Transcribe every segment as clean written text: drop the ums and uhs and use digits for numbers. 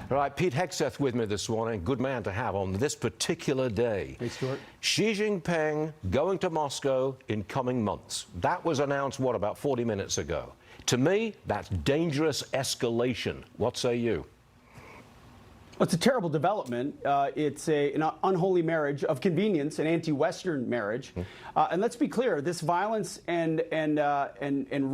All right, Pete Hegseth with me this morning. Good man to have on this particular day. Hey, Stuart. Xi Jinping going to Moscow in coming months. That was announced, what, about 40 minutes ago. To me, that's dangerous escalation. What say you? Well, it's a terrible development. It's an unholy marriage of convenience, an anti-Western marriage. And let's be clear: this violence and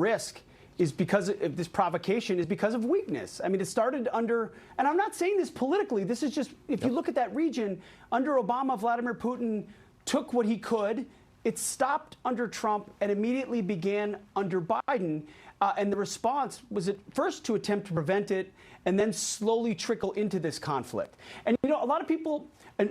risk is because of this provocation is because of weakness. I mean, it started under, and I'm not saying this politically. This is just, if you look at that region, under Obama, Vladimir Putin took what he could. It stopped under Trump and immediately began under Biden. And the response was at first to attempt to prevent it and then slowly trickle into this conflict. And, you know, a lot of people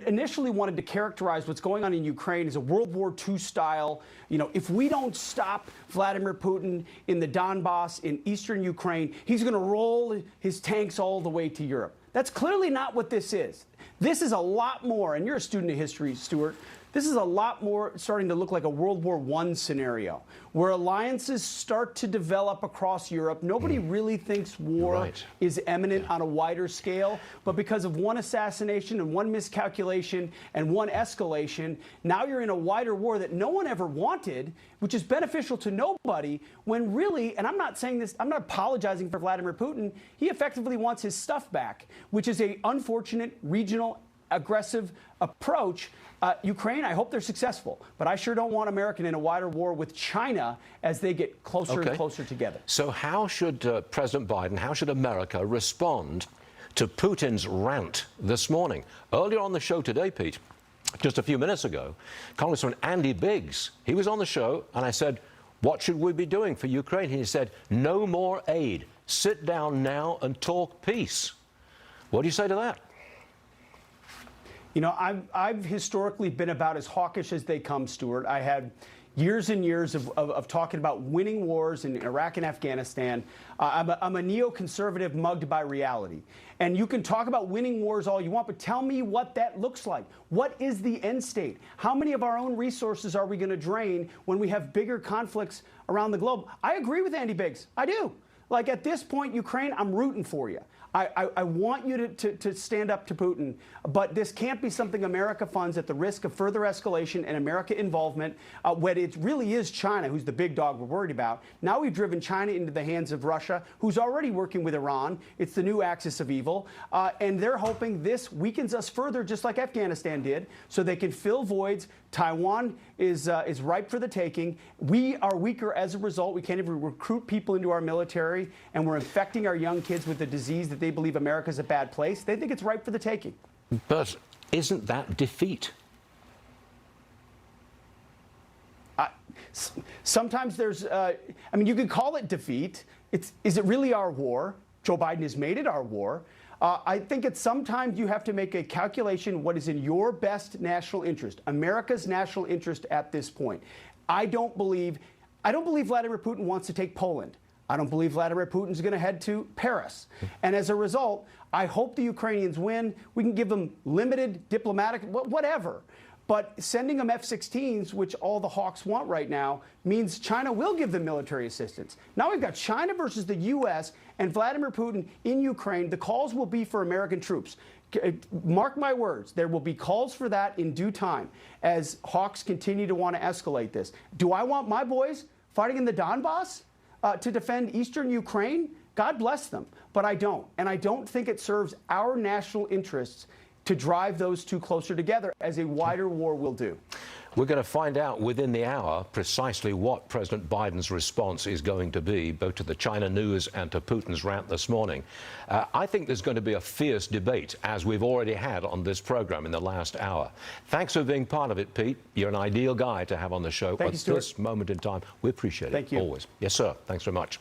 initially wanted to characterize what's going on in Ukraine as a World War II style. You know, if we don't stop Vladimir Putin in the Donbass, in eastern Ukraine, he's going to roll his tanks all the way to Europe. That's clearly not what this is. This is a lot more, and you're a student of history, Stuart, this is a lot more starting to look like a World War I scenario, where alliances start to develop across Europe. Nobody really thinks war is imminent on a wider scale, but because of one assassination and one miscalculation and one escalation, now you're in a wider war that no one ever wanted, which is beneficial to nobody, when really, and I'm not saying this, I'm not apologizing for Vladimir Putin, he effectively wants his stuff back, which is an unfortunate regional aggressive approach. Ukraine, I hope they're successful, but I sure don't want America in a wider war with China as they get closer and closer together. So how should President Biden, how should America respond to Putin's rant this morning? Earlier on the show today, Pete, just a few minutes ago, Congressman Andy Biggs, he was on the show, and I said, what should we be doing for Ukraine? And he said, no more aid. Sit down now and talk peace. What do you say to that? You know, I've historically been about as hawkish as they come, Stuart. I had years and years of talking about winning wars in Iraq and Afghanistan. I'm a neoconservative mugged by reality. And you can talk about winning wars all you want, but tell me what that looks like. What is the end state? How many of our own resources are we going to drain when we have bigger conflicts around the globe? I agree with Andy Biggs. I do. Like, at this point, Ukraine, I'm rooting for you. I want you to stand up to Putin, but this can't be something America funds at the risk of further escalation and America involvement when it really is China who's the big dog we're worried about. Now we've driven China into the hands of Russia, who's already working with Iran. It's the new axis of evil, and they're hoping this weakens us further, just like Afghanistan did, so they can fill voids. Taiwan is ripe for the taking. We are weaker as a result. We can't even recruit people into our military, and we're infecting our young kids with the disease that they believe America's a bad place. They think it's ripe for the taking. But isn't that defeat? Sometimes there's, I mean, you can call it defeat. Is it really our war? Joe Biden has made it our war. I think it's sometimes you have to make a calculation what is in your best national interest, America's national interest at this point. I don't believe Vladimir Putin wants to take Poland. I don't believe Vladimir Putin's going to head to Paris. And as a result, I hope the Ukrainians win. We can give them limited diplomatic, whatever. But sending them F-16s, which all the hawks want right now, means China will give them military assistance. Now we've got China versus the U.S. and Vladimir Putin in Ukraine. The calls will be for American troops. Mark my words, there will be calls for that in due time as hawks continue to want to escalate this. Do I want my boys fighting in the Donbass to defend eastern Ukraine? God bless them, but I don't. And I don't think it serves our national interests to drive those two closer together, as a wider war will do. We're going to find out within the hour precisely what President Biden's response is going to be, both to the China news and to Putin's rant this morning. I think there's going to be a fierce debate, as we've already had on this program in the last hour. Thanks for being part of it, Pete. You're an ideal guy to have on the show at this moment in time. We appreciate it. Thank you. Always. Yes, sir. Thanks very much.